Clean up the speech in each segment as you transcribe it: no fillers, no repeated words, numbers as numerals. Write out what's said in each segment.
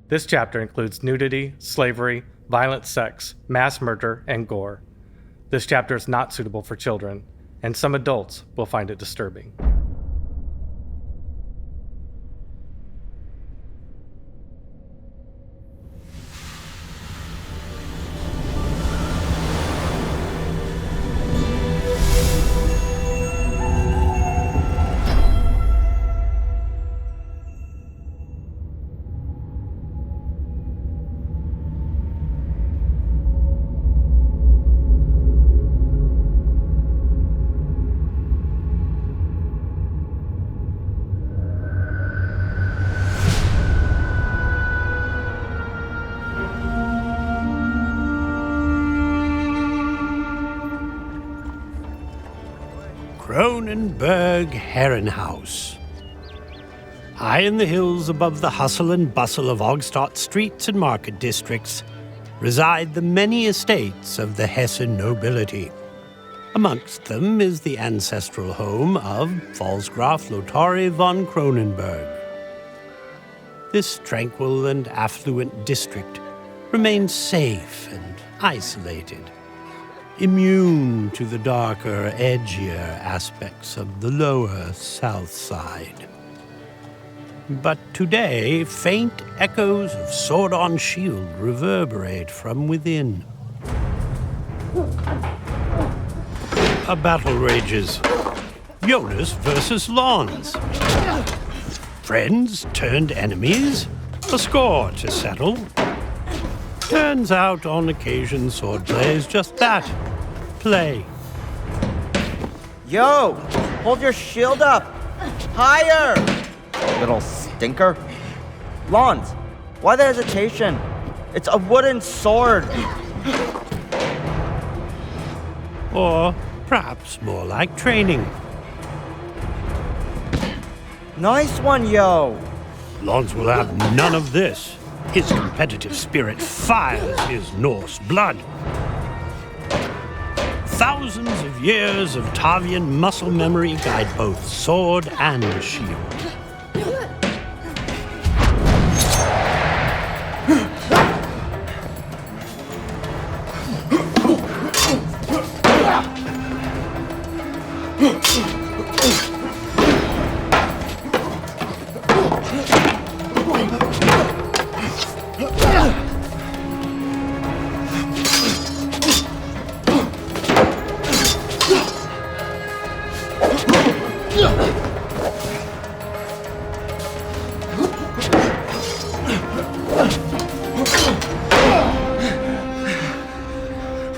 This chapter includes nudity, slavery, violent sex, mass murder, and gore. This chapter is not suitable for children, and some adults will find it disturbing. Kronenberg Herrenhaus. High in the hills above the hustle and bustle of Ogstadt streets and market districts reside the many estates of the Hesse nobility. Amongst them is the ancestral home of Pfalzgraf Lothari von Kronenberg. This tranquil and affluent district remains safe and isolated, immune to the darker, edgier aspects of the lower South Side. But today, faint echoes of Sword on Shield reverberate from within. A battle rages. Yonnus versus Lons. Friends turned enemies. A score to settle. Turns out, on occasion, swordplay is just that. Play. Yo! Hold your shield up! Higher! Little stinker. Lons, why the hesitation? It's a wooden sword! Or perhaps more like training. Nice one, yo! Lons will have none of this. His competitive spirit fires his Norse blood. Thousands of years of Tavjan muscle memory guide both sword and shield.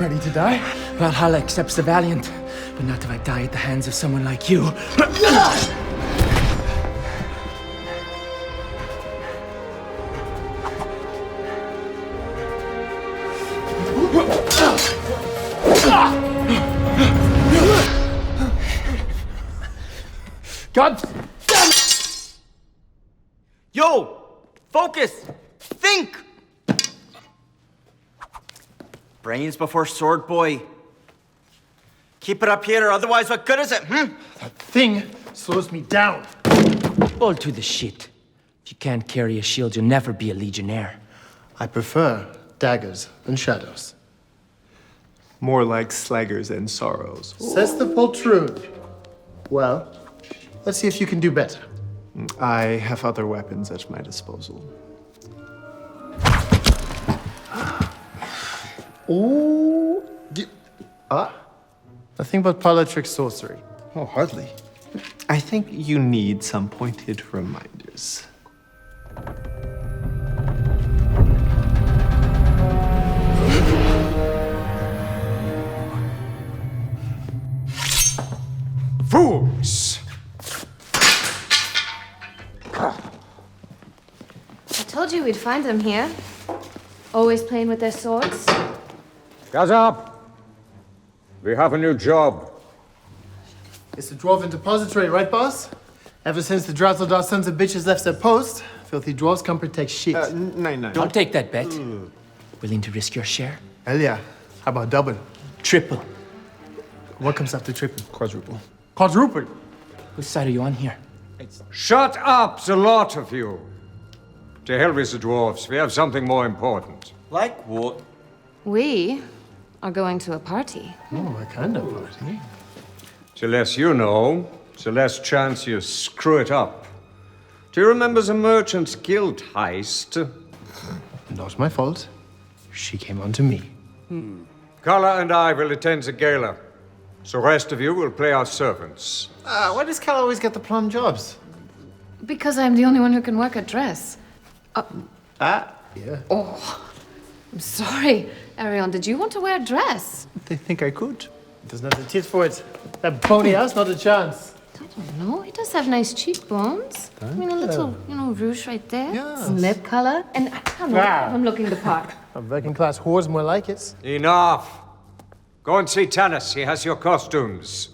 Ready to die? Valhalla accepts the valiant, but not if I die at the hands of someone like you. God damn it! Yo! Focus! Think! Brains before sword, boy. Keep it up here, otherwise what good is it, That thing slows me down. All to the shit. If you can't carry a shield, you'll never be a legionnaire. I prefer daggers and shadows. More like slaggers and sorrows. Says the poltroon. Well, let's see if you can do better. I have other weapons at my disposal. Ooh. Nothing but parlor trick sorcery. Oh, hardly. I think you need some pointed reminders. Fools! I told you we'd find them here. Always playing with their swords. Guys up! We have a new job. It's the Dwarven Depository, right, boss? Ever since the Drazdodar sons of bitches left their post, filthy dwarves can't protect shit. No. Don't take that bet. Willing to risk your share? Hell yeah. How about double? Triple. What comes after triple? Quadruple. Quadruple. Whose side are you on here? Shut up, the lot of you! To hell with the dwarves. We have something more important. Like what? We are going to a party. Oh, what kind of party? The less you know, the less chance you screw it up. Do you remember the Merchants Guild heist? Not my fault. She came on to me. Kala and I will attend the gala. The rest of you will play our servants. Why does Cal always get the plum jobs? Because I'm the only one who can work a dress. Yeah. Oh, I'm sorry. Airion, did you want to wear a dress? They think I could. Doesn't have the teeth for it. That bony ass, not a chance. I don't know. He does have nice cheekbones. I mean, a little, rouge right there. Yes. Some lip color. And I don't know, I'm looking the part. A working class whore's more like it. Enough! Go and see Tanis. He has your costumes.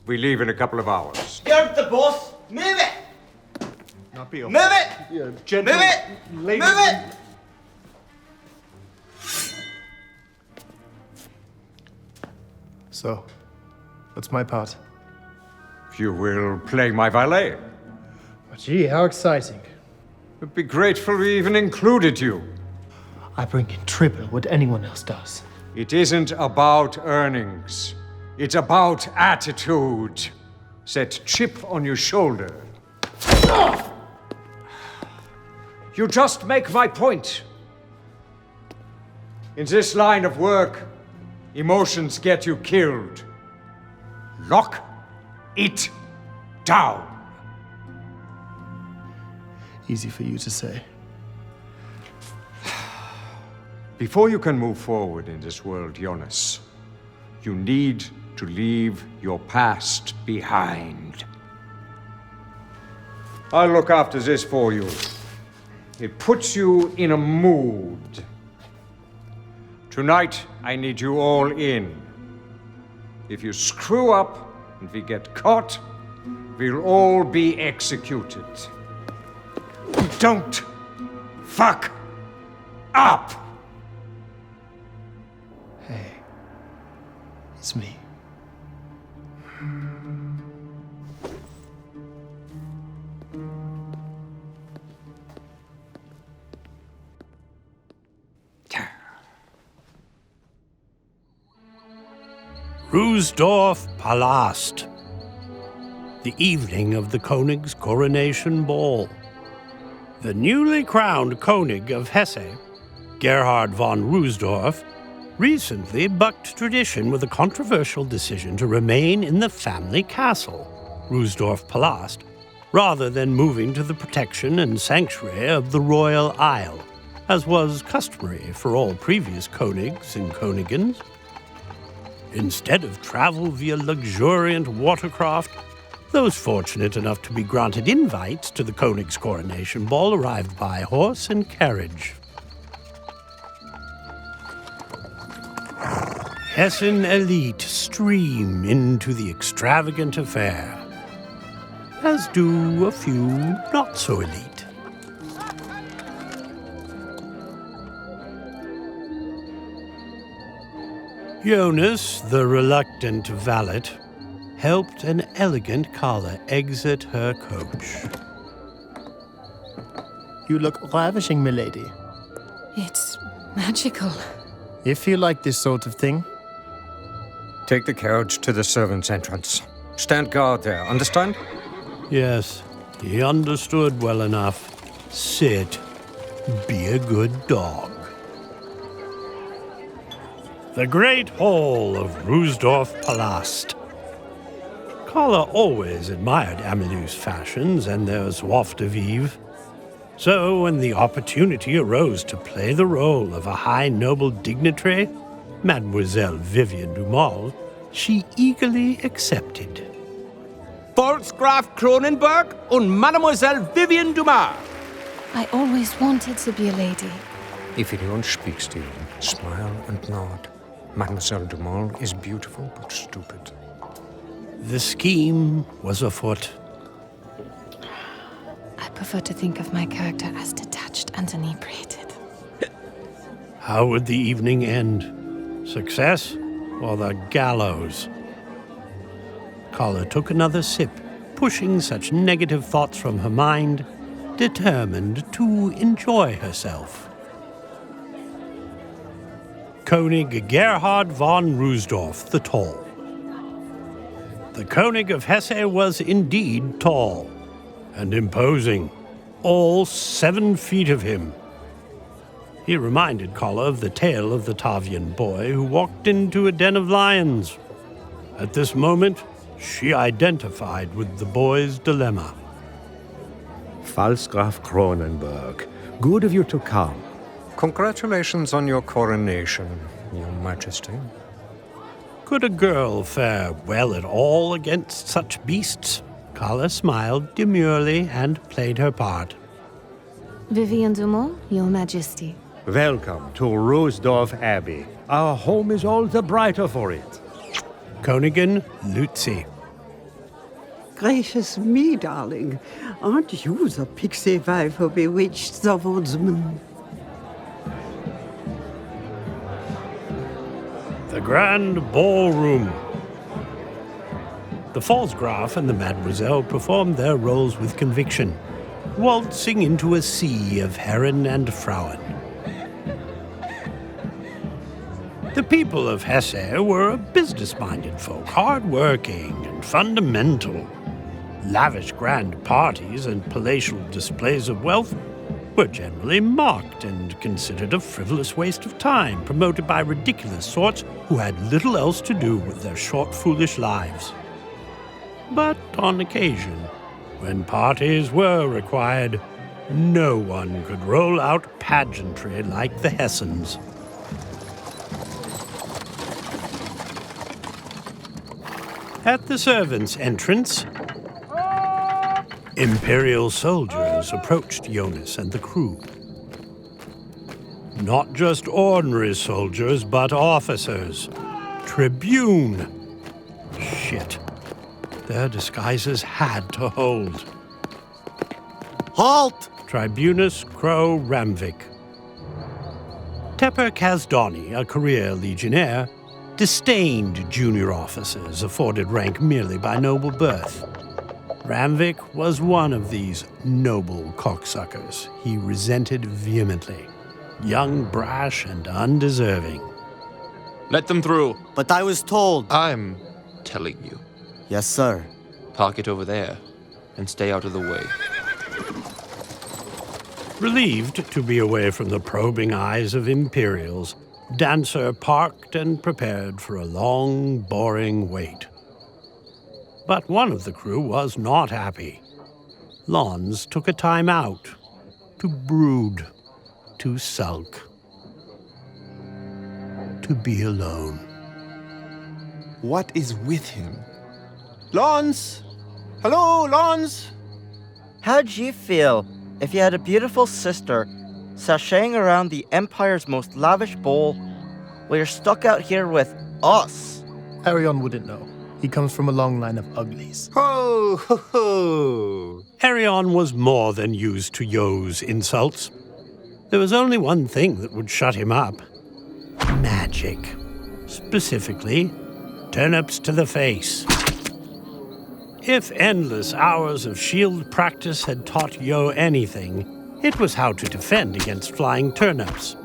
We leave in a couple of hours. You're the boss. Move it! Not be Move it! gentle. Move it! Ladies. Move it! So, what's my part? You will play my valet. Gee, how exciting. I'd be grateful we even included you. I bring in triple what anyone else does. It isn't about earnings. It's about attitude. That chip on your shoulder. You just make my point. In this line of work, emotions get you killed. Lock it down. Easy for you to say. Before you can move forward in this world, Yonnus, you need to leave your past behind. I'll look after this for you. It puts you in a mood. Tonight, I need you all in. If you screw up and we get caught, we'll all be executed. Don't fuck up! Hey, it's me. Ruhsdorf Palast. The evening of the König's coronation ball. The newly crowned König of Hesse, Gerhard von Ruhsdorf, recently bucked tradition with a controversial decision to remain in the family castle, Ruhsdorf Palast, rather than moving to the protection and sanctuary of the Royal Isle, as was customary for all previous Königs and Königins. Instead of travel via luxuriant watercraft, those fortunate enough to be granted invites to the König's coronation ball arrived by horse and carriage. Hessen elite stream into the extravagant affair, as do a few not so elite. Yonnus, the reluctant valet, helped an elegant Kala exit her coach. You look ravishing, milady. It's magical. If you like this sort of thing, Take the carriage to the servants' entrance. Stand guard there, understand? Yes, he understood well enough. Sit. Be a good dog. The great hall of Ruhsdorf Palast. Kala always admired Aimilleuse fashions and their joie de vivre. So when the opportunity arose to play the role of a high noble dignitary, Mademoiselle Vivian Dumal, she eagerly accepted. Volksgraf Kronenberg und Mademoiselle Vivian Dumas. I always wanted to be a lady. If anyone speaks to you, smile and nod. Mademoiselle Dumas is beautiful but stupid. The scheme was afoot. I prefer to think of my character as detached and inebriated. How would the evening end? Success or the gallows? Kala took another sip, pushing such negative thoughts from her mind, determined to enjoy herself. König Gerhard von Rusdorf the Tall. The König of Hesse was indeed tall and imposing, all 7 feet of him. He reminded Kolla of the tale of the Tavjan boy who walked into a den of lions. At this moment, she identified with the boy's dilemma. Pfalzgraf Kronenberg, good of you to come. Congratulations on your coronation, Your Majesty. Could a girl fare well at all against such beasts? Kolla smiled demurely and played her part. Vivian Dumont, Your Majesty. Welcome to Rusdorf Abbey. Our home is all the brighter for it. Königin Luzi. Gracious me, darling. Aren't you the pixie wife who bewitched the woodsman? The Grand Ballroom. The Pfalzgraf and the Mademoiselle performed their roles with conviction, waltzing into a sea of Herren and Frauen. The people of Hesse were a business-minded folk, hard-working and fundamental. Lavish grand parties and palatial displays of wealth were generally mocked and considered a frivolous waste of time, promoted by ridiculous sorts who had little else to do with their short, foolish lives. But on occasion, when parties were required, no one could roll out pageantry like the Hessens. At the servants' entrance, Imperial soldiers approached Yonnus and the crew. Not just ordinary soldiers, but officers. Tribune. Shit. Their disguises had to hold. Halt! Tribunus Kroh Ramvik. Teper Kazdani, a career legionnaire, disdained junior officers afforded rank merely by noble birth. Ramvik was one of these noble cocksuckers he resented vehemently. Young, brash, and undeserving. Let them through. But I was told. I'm telling you. Yes, sir. Park it over there and stay out of the way. Relieved to be away from the probing eyes of Imperials, Dancer parked and prepared for a long, boring wait. But one of the crew was not happy. Lons took a time out to brood, to sulk, to be alone. What is with him? Lons! Hello, Lons! How'd you feel if you had a beautiful sister sashaying around the Empire's most lavish ball while you're stuck out here with us? Airion wouldn't know. He comes from a long line of uglies. Ho, ho, ho! Airion was more than used to Yo's insults. There was only one thing that would shut him up. Magic. Specifically, turnips to the face. If endless hours of shield practice had taught Yo anything, it was how to defend against flying turnips.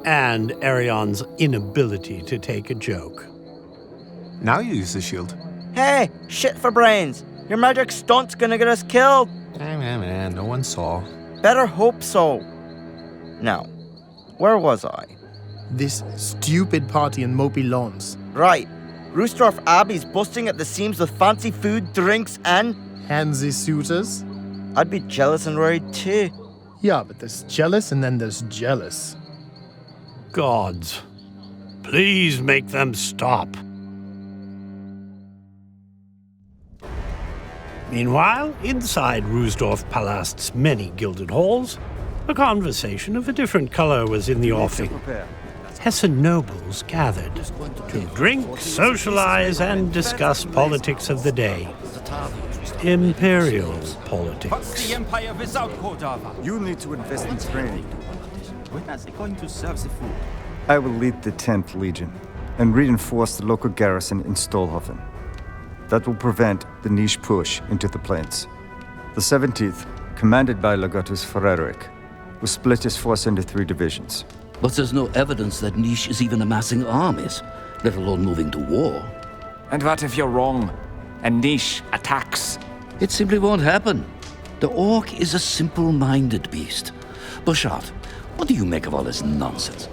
And Airion's inability to take a joke. Now you use the shield. Hey, shit for brains. Your magic stunt's gonna get us killed. Man, no one saw. Better hope so. Now, where was I? This stupid party in mopey lawns. Right. Rusdorf Abbey's busting at the seams with fancy food, drinks, and... handsy suitors? I'd be jealous and worried too. Yeah, but there's jealous and then there's jealous. Gods, please make them stop. Meanwhile, inside Rusdorf Palast's many gilded halls, a conversation of a different color was in the offing. Hessen nobles gathered to drink, socialize, and discuss politics of the day. Imperial politics. The Empire without Kordaava. You need to invest in training. When are they going to serve the food? I will lead the 10th Legion and reinforce the local garrison in Stollhofen. That will prevent the niche push into the plains. The 17th commanded by Legatus Frederick, who split his force into 3 divisions. But there's no evidence that Niche is even amassing armies, let alone moving to war. And what if you're wrong, and Niche attacks? It simply won't happen. The orc is a simple-minded beast. Bushart, what do you make of all this nonsense?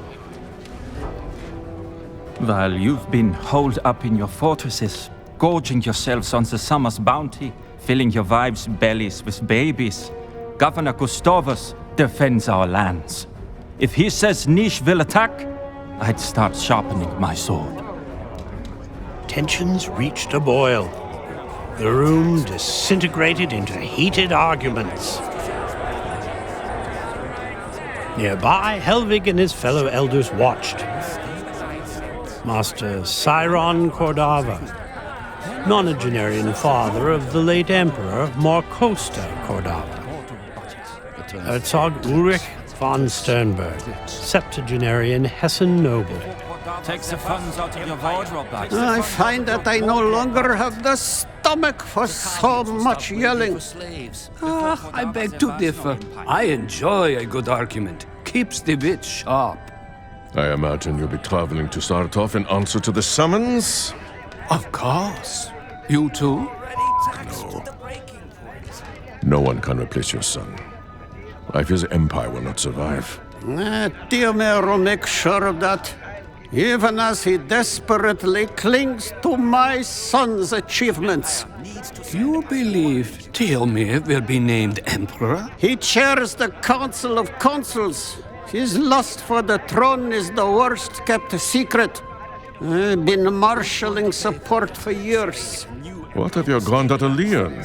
While you've been holed up in your fortresses, gorging yourselves on the summer's bounty, filling your wives' bellies with babies, Governor Gustavus defends our lands. If he says Niche will attack, I'd start sharpening my sword. Tensions reached a boil. The room disintegrated into heated arguments. Nearby, Helvig and his fellow elders watched. Master Siron Kordaava, nonagenarian father of the late Emperor Marcosta Kordaava. Herzog Ulrich von Sternberg, septuagenarian Hessen noble. Take the funds out of your wardrobe bags. I find that I no longer have the stomach for so much yelling. I beg to differ. I enjoy a good argument. Keeps the wit sharp. I imagine you'll be traveling to Sartov in answer to the summons? Of course. You too? No. No one can replace your son. I fear the Empire will not survive. Tihomir will make sure of that, even as he desperately clings to my son's achievements. You believe Tihomir will be named Emperor? He chairs the Council of Consuls. His lust for the throne is the worst kept secret. I've been marshalling support for years. What of your granddaughter Lian?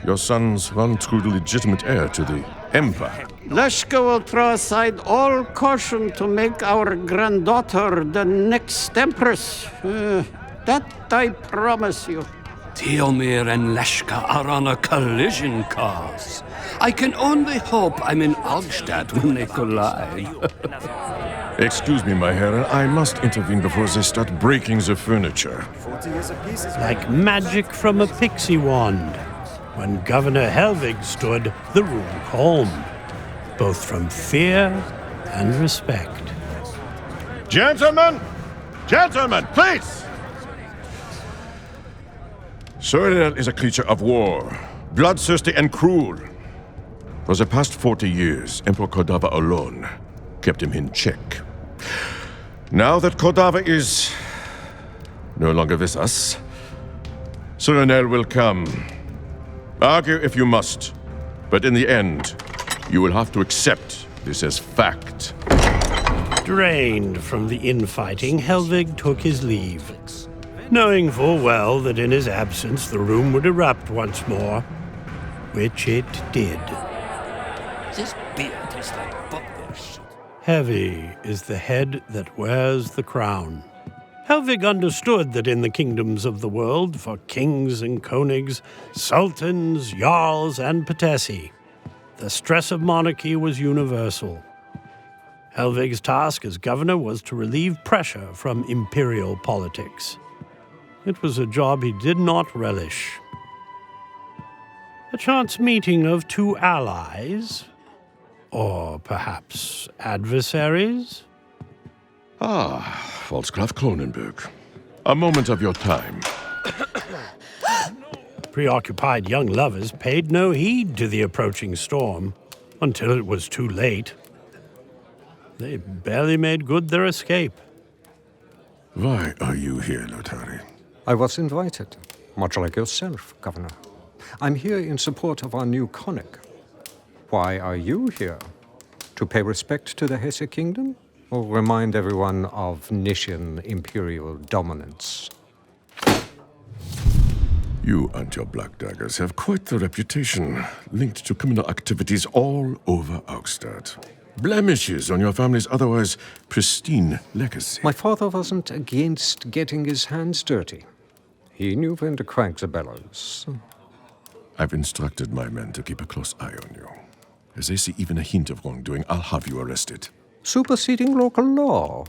Your son's one true legitimate heir to the Empire. Leshka will throw aside all caution to make our granddaughter the next empress. That I promise you. Tihomir and Leshka are on a collision course. I can only hope I'm in Ogstad when they collide. Excuse me, my Herr, I must intervene before they start breaking the furniture. Like magic from a pixie wand, when Governor Helvig stood, the room calmed, both from fear and respect. Gentlemen! Gentlemen, please! Sorel is a creature of war, bloodthirsty and cruel. For the past 40 years, Emperor Kordaava alone kept him in check. Now that Kordaava is no longer with us, Sorel will come. Argue if you must, but in the end, you will have to accept this as fact. Drained from the infighting, Helvig took his leave, knowing full well that in his absence the room would erupt once more, which it did. This beard is like butler's. Heavy is the head that wears the crown. Helvig understood that in the kingdoms of the world, for kings and konigs, sultans, jarls, and patessi, the stress of monarchy was universal. Helvig's task as governor was to relieve pressure from imperial politics. It was a job he did not relish. A chance meeting of 2 allies, or perhaps adversaries? Volksgraf Kronenberg. A moment of your time. Preoccupied young lovers paid no heed to the approaching storm, until it was too late. They barely made good their escape. Why are you here, Lotari? I was invited, much like yourself, Governor. I'm here in support of our new Konig. Why are you here? To pay respect to the Hesse Kingdom? Or remind everyone of Nishan imperial dominance? You and your Black Daggers have quite the reputation, linked to criminal activities all over Augstad. Blemishes on your family's otherwise pristine legacy. My father wasn't against getting his hands dirty. He knew when to crank the bellows. I've instructed my men to keep a close eye on you. As they see even a hint of wrongdoing, I'll have you arrested. Superseding local law?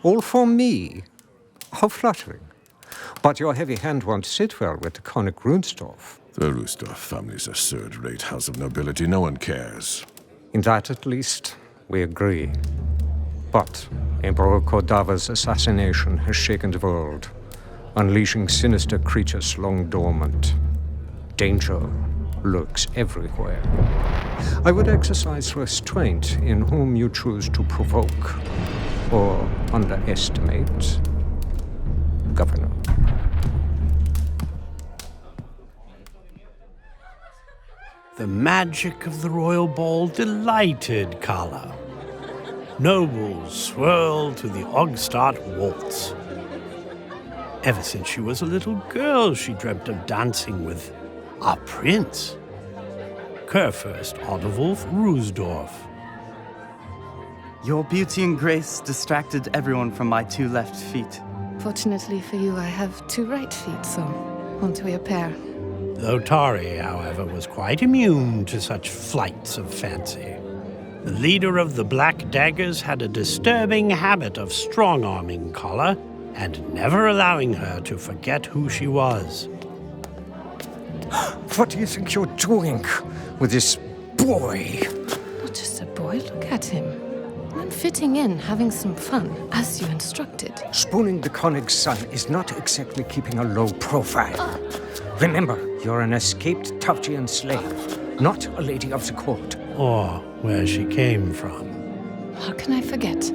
All for me? How flattering. But your heavy hand won't sit well with the König Runstorff. The Rusdorf family's a third-rate house of nobility. No one cares. In that, at least, we agree. But Emperor Kordaava's assassination has shaken the world, unleashing sinister creatures long dormant. Danger lurks everywhere. I would exercise restraint in whom you choose to provoke or underestimate. Governor. The magic of the royal ball delighted Kala. Nobles swirled to the Ogstadt waltz. Ever since she was a little girl, she dreamt of dancing with a prince. Kurfürst Adolf Rusdorf. Your beauty and grace distracted everyone from my 2 left feet. Fortunately for you, I have 2 right feet, so onto your pair. Lotari, however, was quite immune to such flights of fancy. The leader of the Black Daggers had a disturbing habit of strong-arming Kala and never allowing her to forget who she was. What do you think you're doing with this boy? Not just a boy, look at him. I'm fitting in, having some fun, as you instructed. Spooning the Konig's son is not exactly keeping a low profile. Remember, you're an escaped Tavjan slave, not a lady of the court. Or where she came from. How can I forget?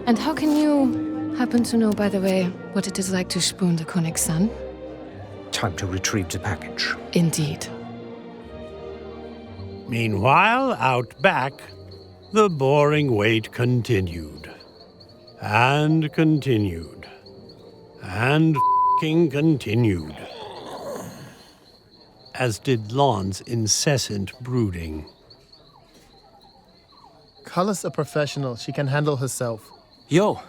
And how can you happen to know, by the way, what it is like to spoon the Konig's son? Time to retrieve the package. Indeed. Meanwhile, out back, the boring wait continued. And continued. And f***ing continued. As did Lon's incessant brooding. Kala's a professional. She can handle herself. Yo,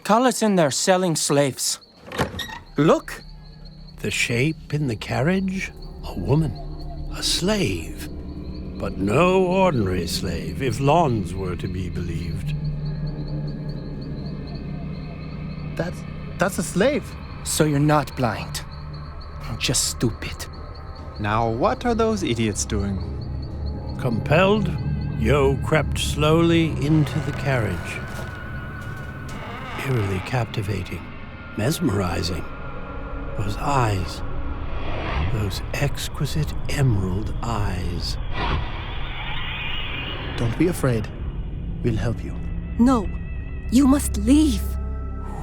Kala's in there selling slaves. Look! The shape in the carriage? A woman. A slave. But no ordinary slave, if Lon's were to be believed. That's a slave. So you're not blind. Just stupid. Now, what are those idiots doing? Compelled, Yo crept slowly into the carriage. Eerily captivating, mesmerizing. Those eyes. Those exquisite emerald eyes. Don't be afraid. We'll help you. No, you must leave.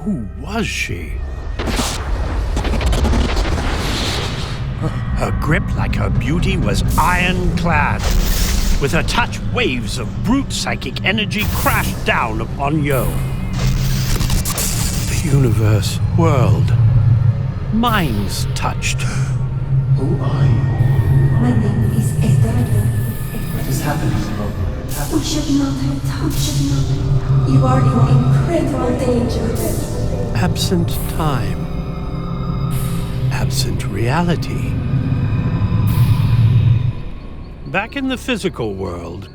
Who was she? Her grip, like her beauty, was ironclad. With her touch, waves of brute psychic energy crashed down upon Yo. The universe whirled. Minds touched. Who are you? My name is Edda. What is happening? We should not have touched you. You are in incredible danger. Absent time. Absent reality. Back in the physical world,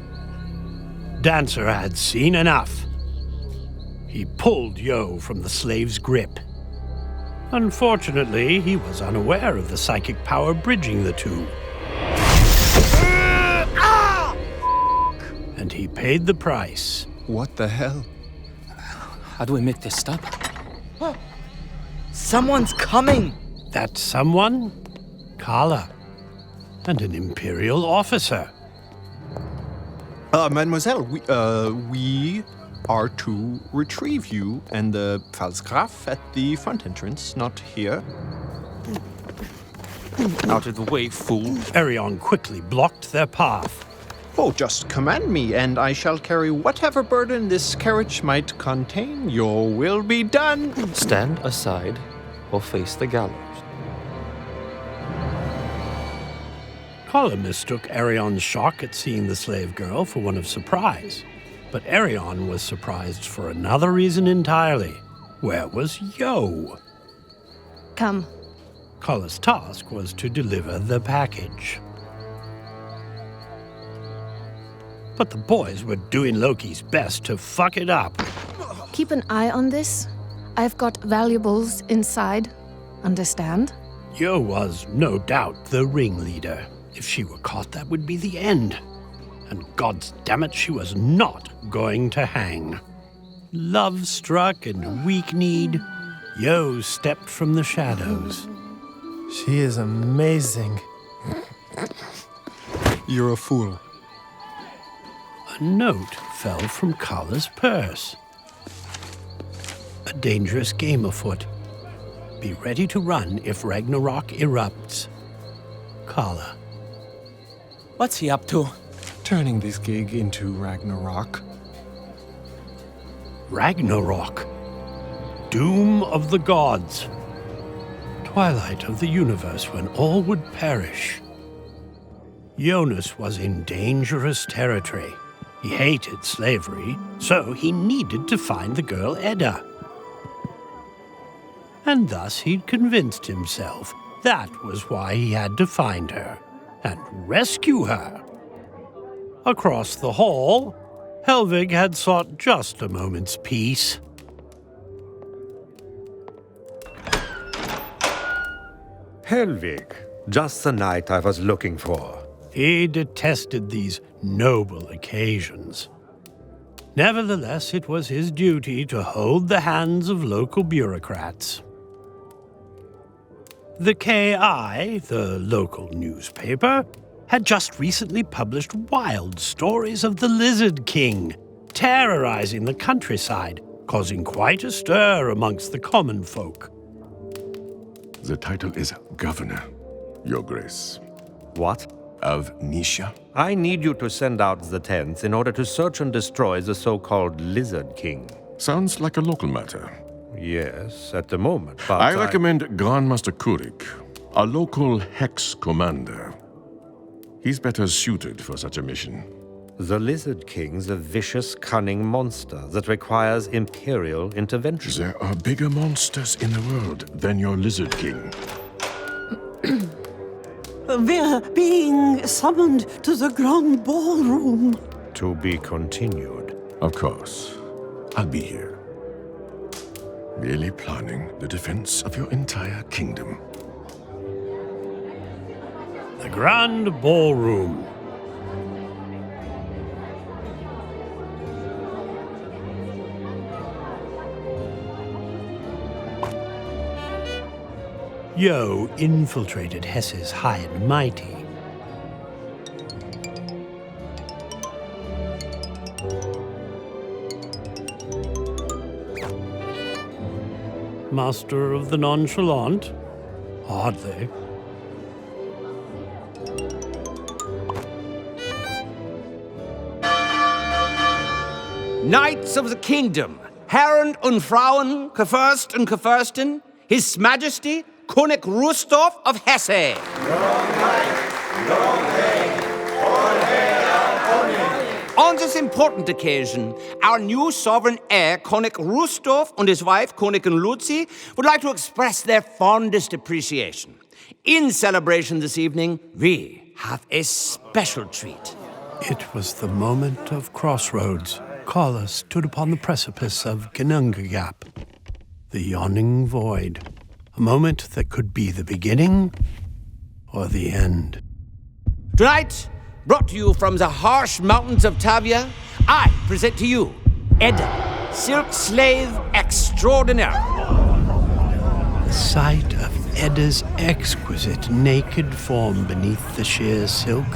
Dancer had seen enough. He pulled Yo from the slave's grip. Unfortunately, he was unaware of the psychic power bridging the two. And he paid the price. What the hell? How do we make this stop? Someone's coming! That someone? Kala. And an Imperial officer. Mademoiselle, we are to retrieve you and the Pfalzgraf at the front entrance, not here. Out of the way, fool. Airion quickly blocked their path. Oh, just command me, and I shall carry whatever burden this carriage might contain. Your will be done. Stand aside or face the gallows. Kala mistook Airion's shock at seeing the slave girl for one of surprise. But Airion was surprised for another reason entirely. Where was Yo? Come. Kala's task was to deliver the package. But the boys were doing Loki's best to fuck it up. Keep an eye on this. I've got valuables inside. Understand? Yo was, no doubt, the ringleader. If she were caught, that would be the end. And God's damn it, she was not going to hang. Love-struck and weak-kneed, Yo stepped from the shadows. She is amazing. You're a fool. A note fell from Kala's purse. A dangerous game afoot. Be ready to run if Ragnarok erupts. Kala. What's he up to? Turning this gig into Ragnarok. Ragnarok. Doom of the gods. Twilight of the universe when all would perish. Yonnus was in dangerous territory. He hated slavery, so he needed to find the girl Edda. And thus he'd convinced himself that was why he had to find her and rescue her. Across the hall, Helvig had sought just a moment's peace. Helvig, just the night I was looking for. He detested these noble occasions. Nevertheless, it was his duty to hold the hands of local bureaucrats. The KI, the local newspaper, had just recently published wild stories of the Lizard King, terrorizing the countryside, causing quite a stir amongst the common folk. The title is Governor, Your Grace. What? Of Nisha. I need you to send out the tents in order to search and destroy the so-called Lizard King. Sounds like a local matter. Yes, at the moment, but I recommend Grandmaster Kurik, a local hex commander. He's better suited for such a mission. The Lizard King's a vicious, cunning monster that requires imperial intervention. There are bigger monsters in the world than your Lizard King. We're being summoned to the Grand Ballroom. To be continued. Of course. I'll be here. Merely planning the defense of your entire kingdom. The Grand Ballroom. Yo infiltrated Hesse's High and Mighty. Master of the Nonchalant? Hardly. Knights of the Kingdom, Herren und Frauen, Gefürst und Gefürsten, His Majesty, König Rudolf of Hesse. On this important occasion, our new sovereign heir, König Rudolf, and his wife, Königin Lucy, would like to express their fondest appreciation. In celebration this evening, we have a special treat. It was the moment of crossroads. Kala stood upon the precipice of Gnungagap, the yawning void. A moment that could be the beginning or the end. Tonight, brought to you from the harsh mountains of Tavjan, I present to you Edda, silk slave extraordinaire. The sight of Edda's exquisite naked form beneath the sheer silk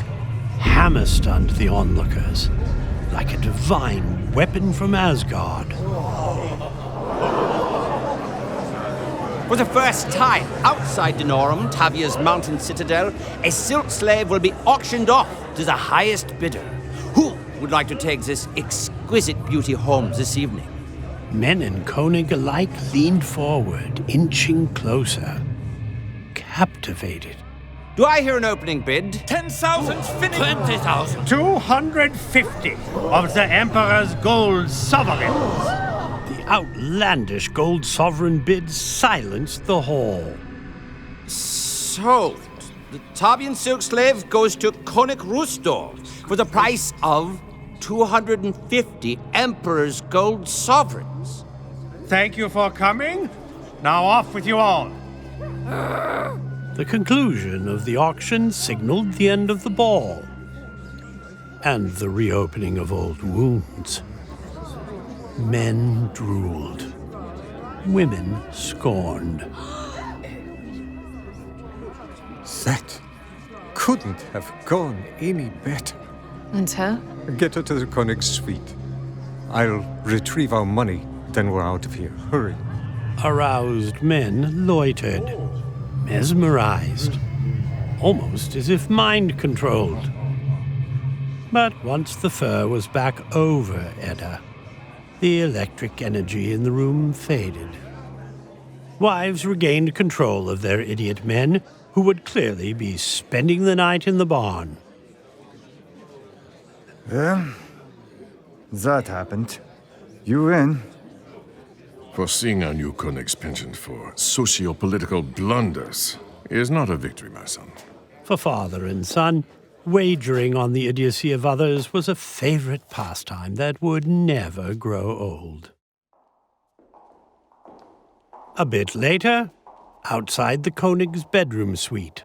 hammer-stunned the onlookers like a divine weapon from Asgard. For the first time outside Denorum, Tavia's mountain citadel, a silk slave will be auctioned off to the highest bidder. Who would like to take this exquisite beauty home this evening? Men and Koenig alike leaned forward, inching closer, captivated. Do I hear an opening bid? 10,000 finish. 20,000. 250 of the Emperor's gold sovereigns. The outlandish gold sovereign bid silenced the hall. Sold. The Tavian silk slave goes to König Rudolf for the price of 250 Emperor's gold sovereigns. Thank you for coming. Now off with you all. The conclusion of the auction signaled the end of the ball and the reopening of old wounds. Men drooled. Women scorned. That couldn't have gone any better. And her? Get her to the Konig's suite. I'll retrieve our money, then we're out of here. Hurry. Aroused men loitered, mesmerized, almost as if mind-controlled. But once the fur was back over Edda, the electric energy in the room faded. Wives regained control of their idiot men, who would clearly be spending the night in the barn. Well, that happened. You win. Foreseeing our new Konig's penchant for socio-political blunders is not a victory, my son. For father and son, wagering on the idiocy of others was a favorite pastime that would never grow old. A bit later, outside the Konig's bedroom suite,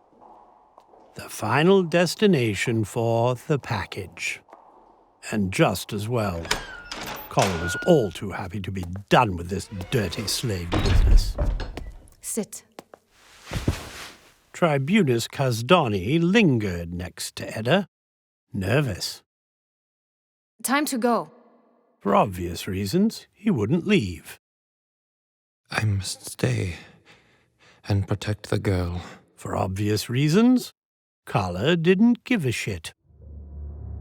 the final destination for the package. And just as well. Kordaava was all too happy to be done with this dirty slave business. Sit. Tribunus Kasdani lingered next to Edda, nervous. Time to go. For obvious reasons, he wouldn't leave. I must stay and protect the girl. For obvious reasons, Kala didn't give a shit.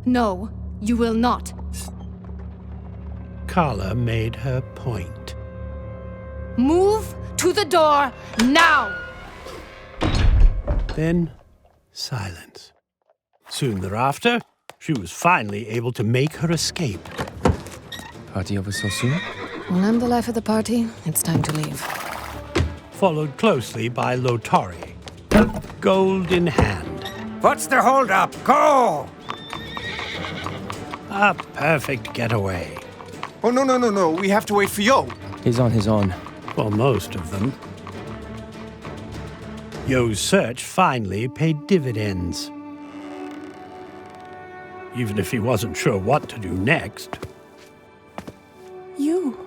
No, you will not. Kala made her point. Move to the door now! Then, silence. Soon thereafter, she was finally able to make her escape. Party over so soon? When I'm the life of the party, it's time to leave. Followed closely by Lotari, gold in hand. What's the hold-up? Go! A perfect getaway. Oh, no. We have to wait for Yo. He's on his own. For most of them. Yo's search finally paid dividends. Even if he wasn't sure what to do next. You.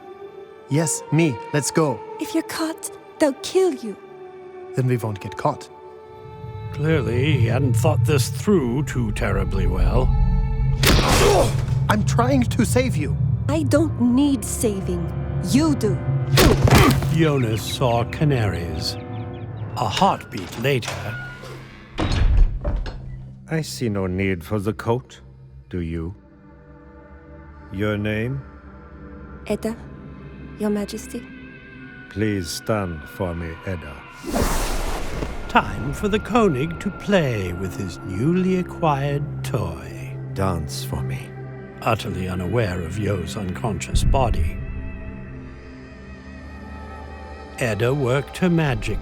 Yes, me. Let's go. If you're caught, they'll kill you. Then we won't get caught. Clearly, he hadn't thought this through too terribly well. I'm trying to save you. I don't need saving. You do. Yonnus saw canaries. A heartbeat later. I see no need for the coat, do you? Your name? Edda, Your Majesty. Please stand for me, Edda. Time for the Konig to play with his newly acquired toy. Dance for me. Utterly unaware of Yo's unconscious body. Edda worked her magic,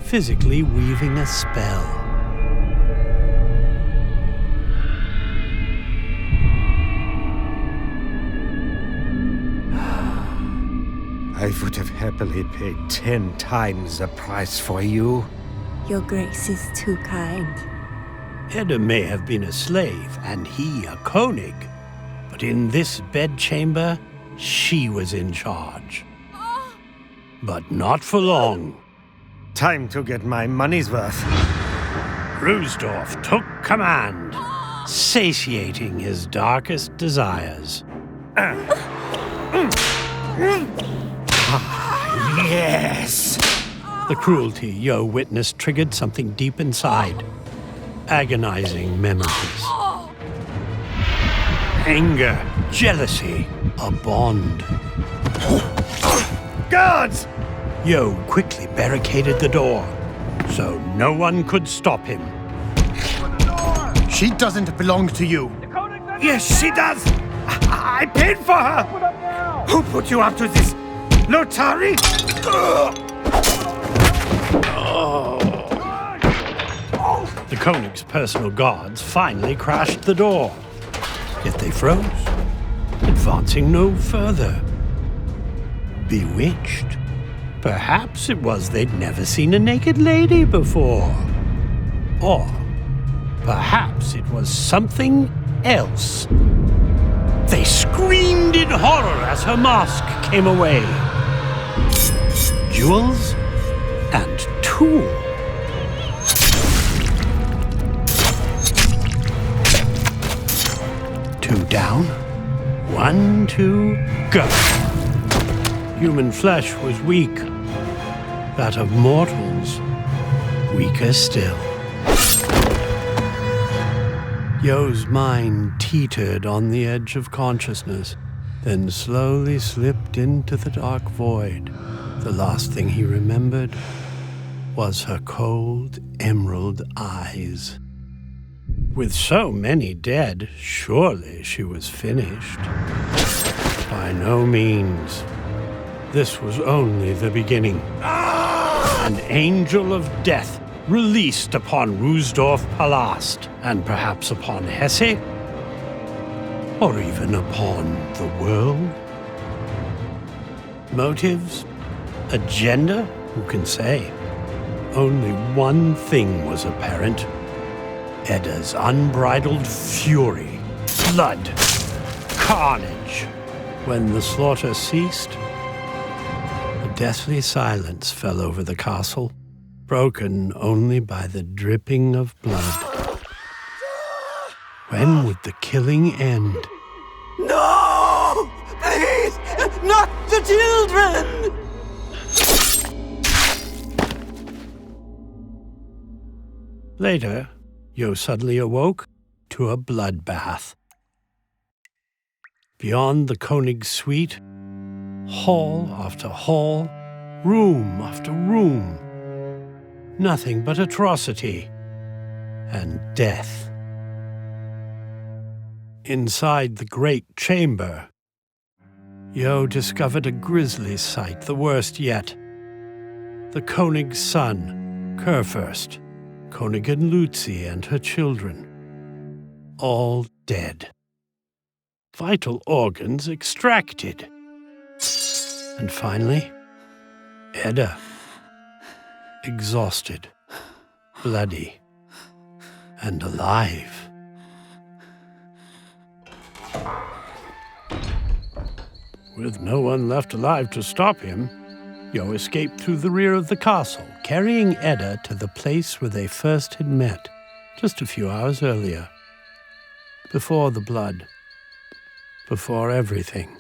physically weaving a spell. I would have happily paid 10 times the price for you. Your Grace is too kind. Edda may have been a slave, and he a Konig. But in this bedchamber, she was in charge. But not for long. Time to get my money's worth. Rusdorf took command, satiating his darkest desires. Yes! The cruelty Yo witnessed triggered something deep inside. Agonizing memories. Anger, jealousy, a bond. Guards! Yo quickly barricaded the door, so no one could stop him. She doesn't belong to you. Yes, she does! I paid for her! Who put you up to this? Lotari? The Konig's personal guards finally crashed the door. Yet they froze, advancing no further. Bewitched? Perhaps it was they'd never seen a naked lady before. Or perhaps it was something else. They screamed in horror as her mask came away. Jewels and tools. 2 down, 1, 2, go. Human flesh was weak. That of mortals, weaker still. Yo's mind teetered on the edge of consciousness, then slowly slipped into the dark void. The last thing he remembered was her cold emerald eyes. With so many dead, surely she was finished. By no means. This was only the beginning. An angel of death released upon Rusdorf Palast, and perhaps upon Hesse, or even upon the world. Motives? Agenda? Who can say? Only one thing was apparent. Edda's unbridled fury. Blood. Carnage. When the slaughter ceased, a deathly silence fell over the castle, broken only by the dripping of blood. When would the killing end? No! Please! Not the children! Later, Yo suddenly awoke to a bloodbath. Beyond the König's suite, hall after hall, room after room, nothing but atrocity and death. Inside the great chamber, Yo discovered a grisly sight, the worst yet. The König's son, Kurfürst, Königin Luzi and her children, all dead. Vital organs extracted. And finally, Edda, exhausted, bloody, and alive. With no one left alive to stop him, Yo escaped through the rear of the castle, carrying Edda to the place where they first had met, just a few hours earlier. Before the blood. Before everything.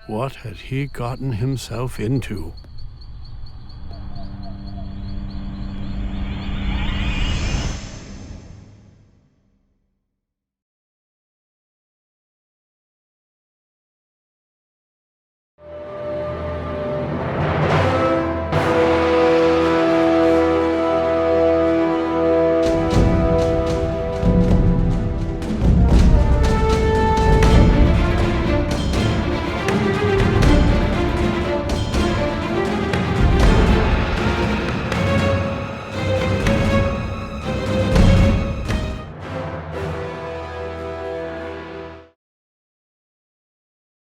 What had he gotten himself into?